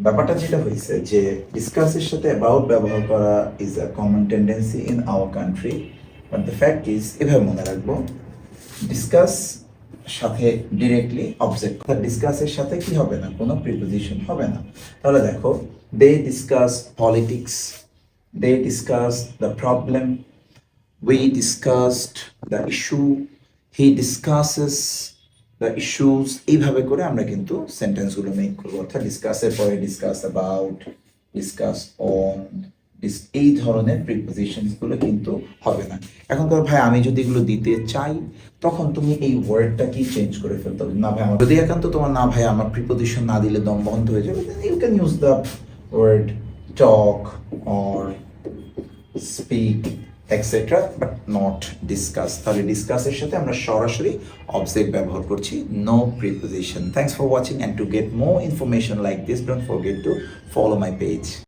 ব্যাপারটা যেটা হয়েছে যে ডিসকাসের সাথে অ্যাবাউট ব্যবহার করা is a common tendency in our country, but the fact is এভাবে মনে রাখবো, ডিসকাস সাথে ডিরেক্টলি অবজেক্ট, ডিসকাসের সাথে কি হবে না, কোনো প্রিপোজিশন হবে না। তাহলে দেখো, they discuss politics, they discuss the problem, we discussed the issue, he discusses the issues, এইভাবে করে আমরা কিন্তু সেন্টেন্সগুলো মেক করবো। অর্থাৎ ডিসকাসের পরে ডিসকাস অ্যাবাউট, ডিসকাস অন, এই ধরনের প্রিপোজিশনসগুলো কিন্তু হবে না। এখন ধর ভাই আমি যদি এগুলো দিতে চাই, তখন তুমি এই ওয়ার্ডটা কি চেঞ্জ করে ফেলতে হবে, না ভাই আমার যদি একান্ত তোমার না ভাই আমার প্রিপোজিশন না দিলে দম বন্ধ হয়ে যাবে, then you can use the word talk or speak etcetera, but not discuss. তাহলে ডিসকাসের সাথে আমরা সরাসরি অবজেক্ট ব্যবহার করছি, no preposition. Thanks for watching, and to get more information like this, don't forget to follow my page.